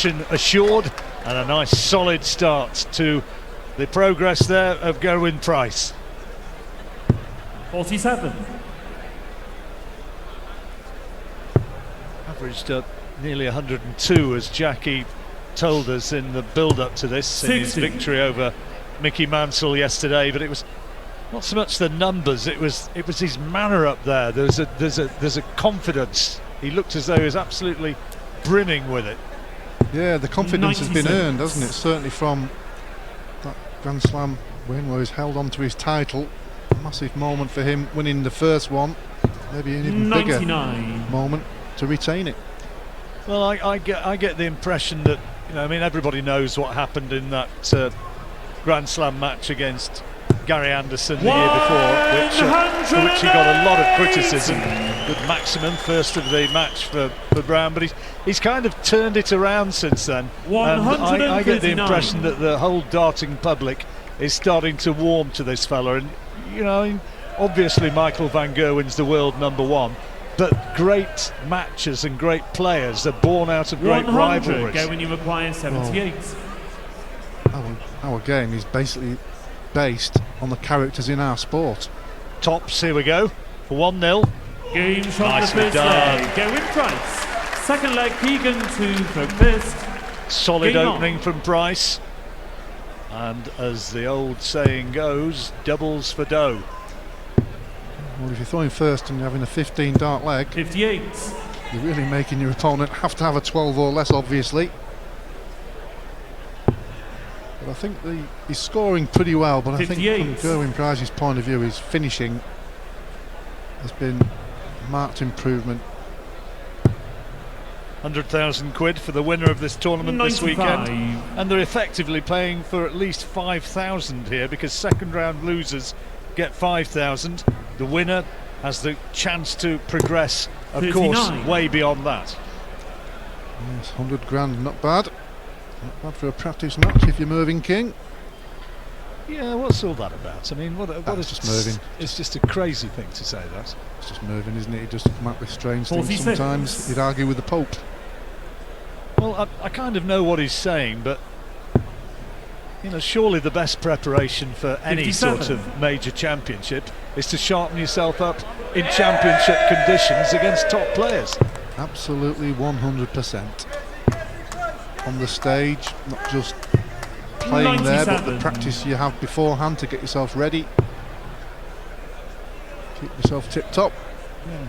Assured, and a nice solid start to the progress there of Gerwyn Price. 47. Averaged nearly 102, as Jackie told us in the build-up to this, in his victory over Mickey Mansell yesterday. But it was not so much the numbers; it was his manner up there. There's a confidence. He looked as though he was absolutely brimming with it. Yeah, the confidence has been earned, hasn't it? Certainly from that Grand Slam win where he's held on to his title. A massive moment for him winning the first one. Maybe an even bigger moment to retain it. Well, I get the impression that, I mean, everybody knows what happened in that Grand Slam match against Gary Anderson the year before, for which he got a lot of criticism. Good maximum first of the match for Brown, but he's kind of turned it around since then. And I get the impression that the whole darting public is starting to warm to this fella. And obviously Michael van Gerwen's the world #1, but great matches and great players are born out of great rivalries. When you require 78. Our game is basically based on the characters in our sport. Tops, here we go, for 1-0. Game shot the first leg, Gerwyn Price. Second leg, Keegan to throw first. Solid opening from Price. And as the old saying goes, doubles for dough. Well, if you're throwing first and you're having a 15 dart leg, 58. You're really making your opponent have to have a 12 or less, obviously. But I think he's scoring pretty well, but 58. I think from Gerwyn Price's point of view, his finishing has been marked improvement. 100,000 quid for the winner of this tournament 95. This weekend, and they're effectively paying for at least 5,000 here, because second round losers get 5,000. The winner has the chance to progress, of 39. Course, way beyond that. Yes, 100 grand, not bad. Not bad for a practice match if you're Mervyn King. Yeah, what's all that about? I mean, what is just Mervyn? It's just a crazy thing to say that. It's just Mervyn, isn't it? He just come up with strange things sometimes. He'd argue with the Pope. Well, I kind of know what he's saying, but surely the best preparation for any 57. Sort of major championship is to sharpen yourself up in championship conditions against top players. Absolutely 100%. On the stage, not just playing 97. There, but the practice you have beforehand to get yourself ready. Keep yourself tip-top. Yeah.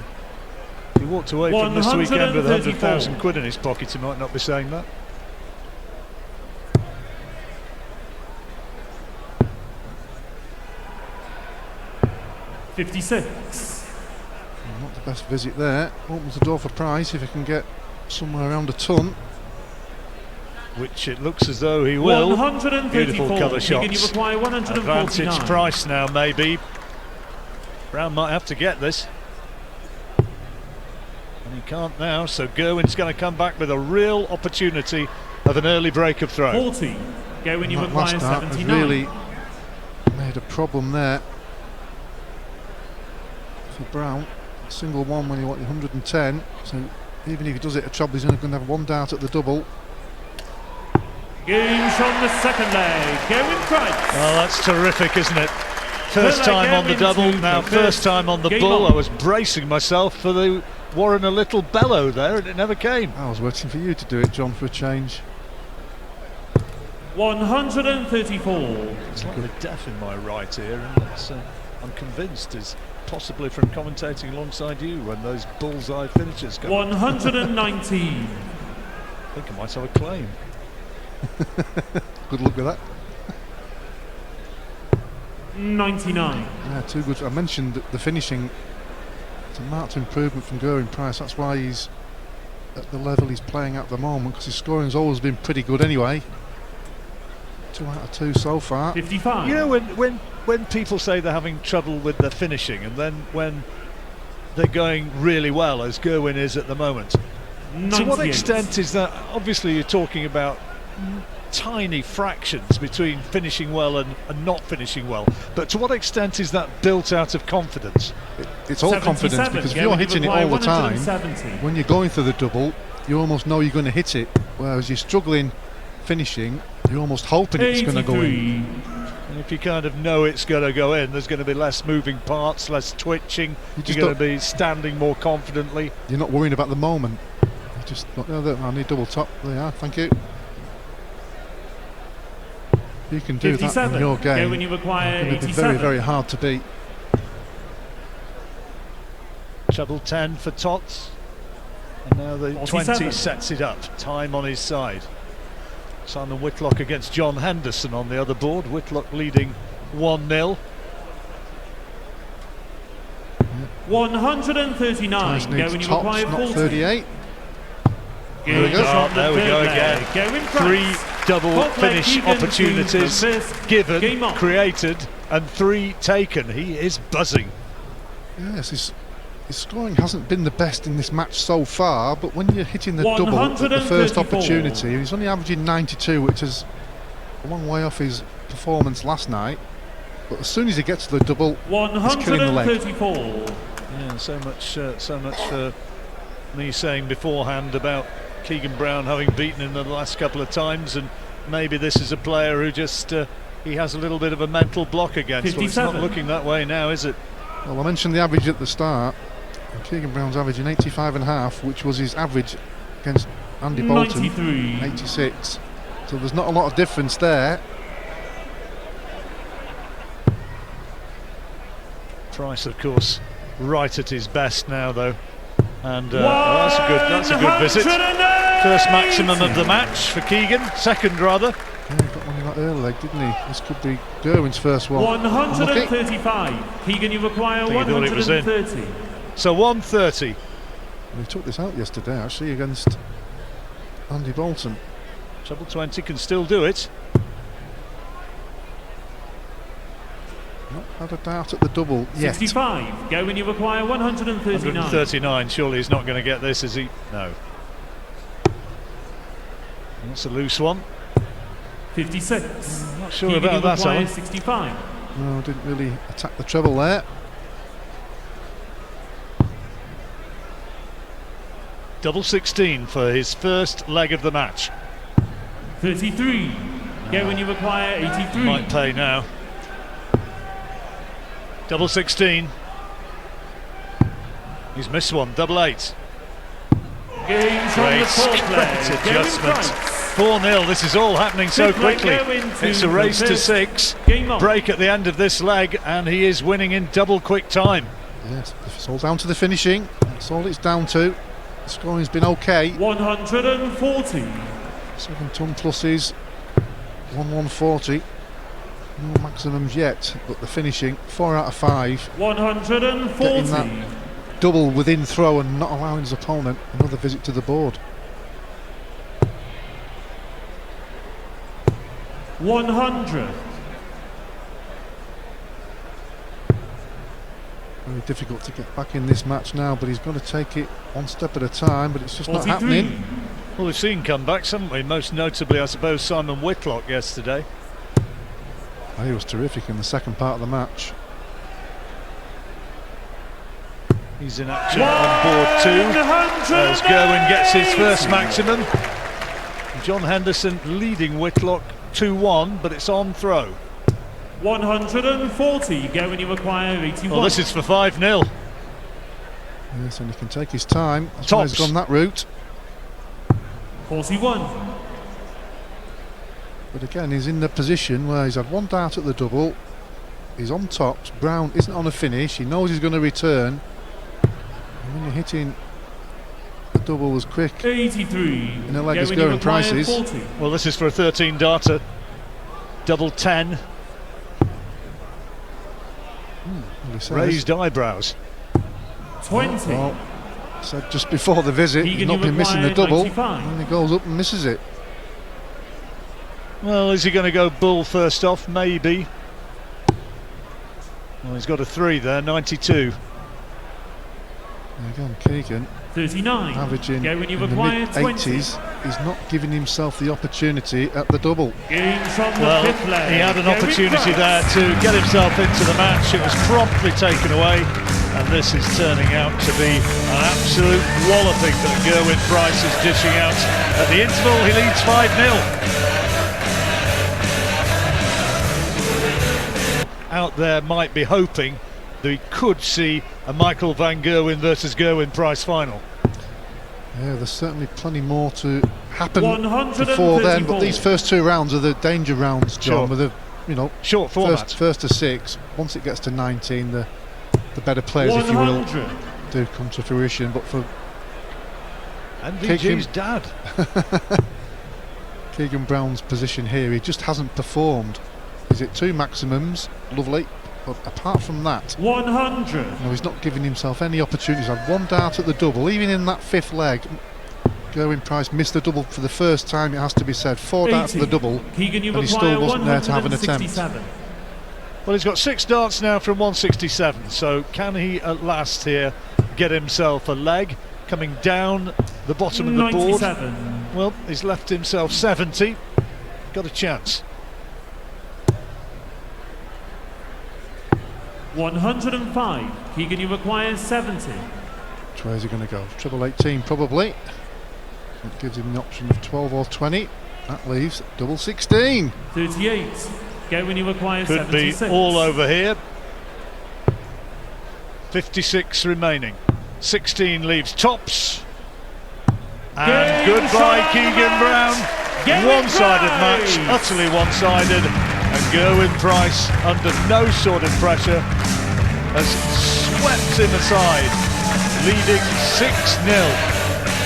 He walked away from this weekend with 100,000 quid in his pocket. He might not be saying that. Not the best visit there. Opens the door for Price if he can get somewhere around a ton. Which it looks as though he will. Beautiful cover shots. Advantage Price now, maybe. Brown might have to get this. And he can't now, so Gerwyn's going to come back with a real opportunity of an early break of throw. 40. Gerwyn, you require 79. Really made a problem there for Brown. Single one when you want 110. So even if he does it a treble, he's only going to have one dart at the double. Game shot the second leg, Gerwyn Price. Well, that's terrific, isn't it? First time on the double, now first time on the bull. I was bracing myself for the Warren a little bellow there, and it never came. I was waiting for you to do it, John, for a change. 134. It's like the deaf in my right ear, and that's, I'm convinced is possibly from commentating alongside you when those bullseye finishes come. 119. I think I might have a claim. Good luck with that. 99. Yeah, too good. I mentioned the finishing. It's a marked improvement from Gerwyn Price. That's why he's at the level he's playing at the moment, because his scoring's always been pretty good anyway. 2 out of 2 so far. 55. When people say they're having trouble with the finishing, and then when they're going really well, as Gerwyn is at the moment, 98. To what extent is that? Obviously you're talking about tiny fractions between finishing well and not finishing well, but to what extent is that built out of confidence? It's all confidence, because if you're hitting it all the time, when you're going through the double, you almost know you're going to hit it, whereas you're struggling finishing, you're almost hoping it's going to go in. And if you kind of know it's going to go in, there's going to be less moving parts, less twitching. You're going to be standing more confidently. You're not worrying about the moment. You just I need double top. There you are, thank you. You can do that in your game. When you require it's going to be very, very hard to beat. Treble 10 for Tots. And now the 20 sets it up. Time on his side. Simon Whitlock against John Henderson on the other board. Whitlock leading 1-0. 139. When you require not 38. There we go again. 3 double finish opportunities given, created, and 3 taken. He is buzzing. Yes, his scoring hasn't been the best in this match so far, but when you're hitting the double at the first opportunity, he's only averaging 92, which is a long way off his performance last night. But as soon as he gets to the double, he's killing the leg. Yeah, so much for me saying beforehand about Keegan Brown having beaten him the last couple of times, and maybe this is a player who just he has a little bit of a mental block against. Well, it's not looking that way now, is it? Well, I mentioned the average at the start. Keegan Brown's averaging 85.5, which was his average against Andy Bolton, 86. So there's not a lot of difference there. Price, of course, right at his best now, though, and that's a good visit. First maximum of the match for Keegan, second rather. Yeah, he got one in that early leg, didn't he? This could be Gerwyn's first one. 135. Keegan, you require 130. So 130. He took this out yesterday, actually, against Andy Bolton. Treble 20 can still do it. Not had a doubt at the double yet. 65. Go when you require 139. 139. Surely he's not going to get this, is he? No. That's a loose one. 56. Not sure about that, Alan. 65. No, didn't really attack the treble there. Double 16 for his first leg of the match. 33. Go when you require 83. Might pay now. Double 16. He's missed one. Double 8. Great adjustment. 4-0. This is all happening so quickly. It's a race to 6. Break at the end of this leg, and he is winning in double quick time. Yes, it's all down to the finishing. That's all it's down to. The scoring's been okay. 140. 7-ton pluses. 140. No maximums yet, but the finishing 4 out of 5. 140. Getting that double within throw and not allowing his opponent another visit to the board. 100. Very difficult to get back in this match now, but he's got to take it one step at a time, but it's just 43. not happening. Well, we've seen comebacks, haven't we? Most notably, I suppose, Simon Whitlock yesterday. Oh, he was terrific in the second part of the match. He's in action on board 2 as Gerwyn gets his first maximum. John Henderson leading Whitlock 2-1, but it's on throw. 140. Go when you require 81. Well, this is for 5-0. Yes, and he can take his time. That's why he's gone that route. 41. But again, he's in the position where he's had one dart at the double. He's on tops. Brown isn't on a finish. He knows he's going to return. And when you're hitting the double as quick 83. in a leg as Gerwyn Price's. Well, this is for a 13 darter. Double 10. Raised eyebrows. 20. Well, said just before the visit, he's not been missing the double. And he goes up and misses it. Well, is he going to go bull first off? Maybe. Well, he's got a 3 there, 92. And again, Keegan 39. averaging when you in the mid-80s. He's not giving himself the opportunity at the double. Well, he had an opportunity there to get himself into the match. It was promptly taken away, And this is turning out to be an absolute walloping that Gerwyn Price is dishing out. At the interval, he leads 5-0. Out there might be hoping that we could see a Michael van Gerwen versus Gerwyn Price final. Yeah, there's certainly plenty more to happen before then, but these first 2 rounds are the danger rounds, John, with the, you know, short format. First to 6. Once it gets to 19, the better players, if you will, do come to fruition. But for MVG's dad, Keegan Brown's position here, he just hasn't performed. He's at 2 maximums, lovely. But apart from that, 100. You know, he's not giving himself any opportunities. He's had 1 dart at the double, even in that 5th leg. Gerwyn Price missed the double for the first time, it has to be said. 4 darts at the double, Keegan, and he still wasn't there to have an attempt. Well, he's got 6 darts now from 167, so can he at last here get himself a leg? Coming down the bottom of the 97. board. Well, he's left himself 70. Got a chance. 105. Keegan, you require 70. Which way is he going to go? Treble 18 probably. It gives him the option of 12 or 20. That leaves double 16. 38. Gerwyn, you require Could 76. be all over here. 56 remaining. 16 leaves tops. And goodbye, Keegan Brown. One-sided match, utterly one-sided. And Gerwyn Price, under no sort of pressure, has swept him aside, leading 6-0.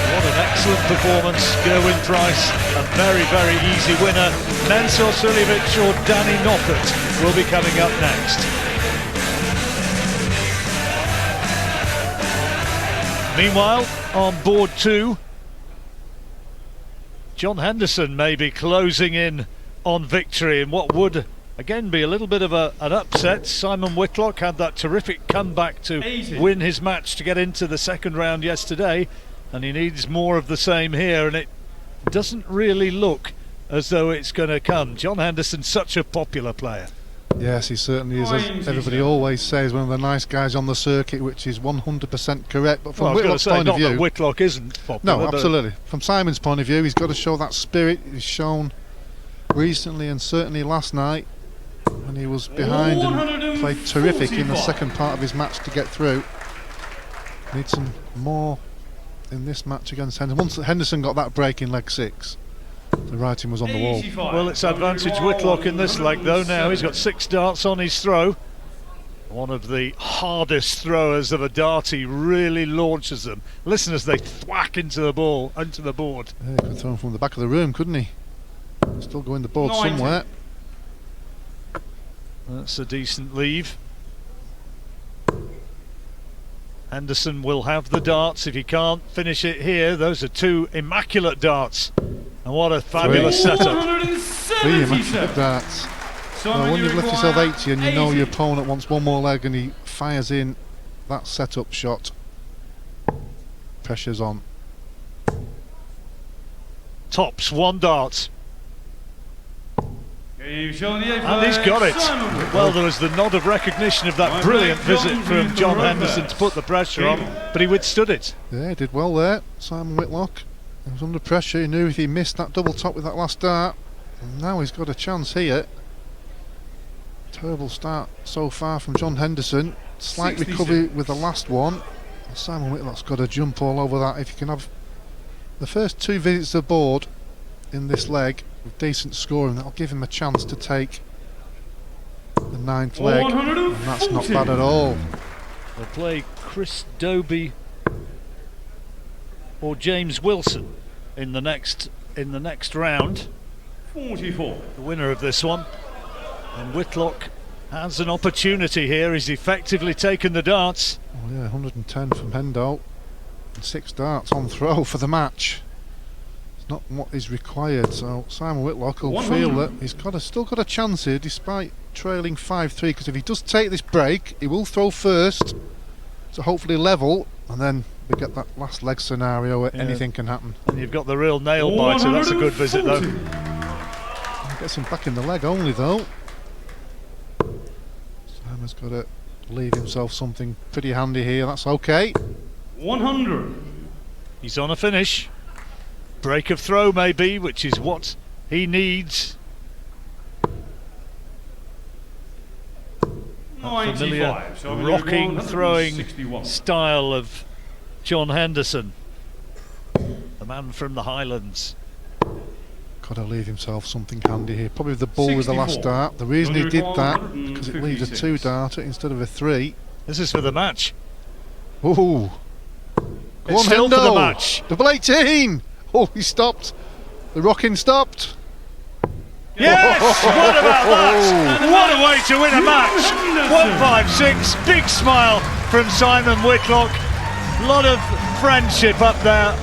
What an excellent performance. Gerwyn Price, a very, very easy winner. Mensur Suljevic or Danny Noppert will be coming up next. Meanwhile, on board 2, John Henderson may be closing in on victory in what would again be a little bit of an upset. Simon Whitlock had that terrific comeback to win his match to get into the second round yesterday, and he needs more of the same here, and it doesn't really look as though it's going to come. John Henderson's such a popular player. Yes, he certainly is, as everybody always says, one of the nice guys on the circuit, which is 100% correct. But from Whitlock's point of view, that Whitlock isn't popular. No, absolutely. From Simon's point of view, he's got to show that spirit he's shown recently, and certainly last night when he was behind and played terrific in the second part of his match to get through. Need some more in this match against Henderson. Once Henderson got that break in leg 6, the writing was on the wall. Well, it's advantage Whitlock in this leg though now. He's got 6 darts on his throw. One of the hardest throwers of a dart. He really launches them. Listen as they thwack into the ball, onto the board. Yeah, he could throw him from the back of the room, couldn't he? Still going the board somewhere. That's a decent leave. Henderson will have the darts if he can't finish it here. Those are 2 immaculate darts. And what a fabulous setup. 3 immaculate darts. Well, when you've left yourself 80 and you know your opponent wants one more leg and he fires in that setup shot, pressure's on. Tops 1 dart. And he's got it. Well, there was the nod of recognition of that brilliant visit from John Henderson to put the pressure on, but he withstood it. Yeah, he did well there, Simon Whitlock. He was under pressure, he knew if he missed that double top with that last dart, and now he's got a chance here. Terrible start so far from John Henderson. Slight recovery with the last one. Simon Whitlock's got to jump all over that. If you can have the first 2 visits to the board in this leg with decent scoring, that'll give him a chance to take the 9th leg, and that's not bad at all. They'll play Chris Dobie or James Wilson in the next round. 44. The winner of this one. And Whitlock has an opportunity here. He's effectively taken the darts. Oh yeah, 110 from Hendo and 6 darts on throw for the match. It's not what is required, so Simon Whitlock will feel that he's still got a chance here despite trailing 5-3, because if he does take this break he will throw first to hopefully level, and then we get that last leg scenario where anything can happen. And you've got the real nail biter. That's a good visit though. Gets him back in the leg only though. Simon's got to leave himself something pretty handy here. That's okay. 100. He's on a finish. Break of throw maybe, which is what he needs. That familiar 95. So rocking, throwing 161. style of John Henderson, the man from the Highlands. Got to leave himself something handy here. Probably the ball with the last 64. dart. The reason he did that, 156. because it leaves a 2-darter instead of a 3. This is for the match. Ooh. Go It's on, still for the Hendo. match. Double 18. Oh, he stopped. The rocking stopped. Yes! What about that? What a way to win a match! 156, big smile from Simon Whitlock. Lot of friendship up there.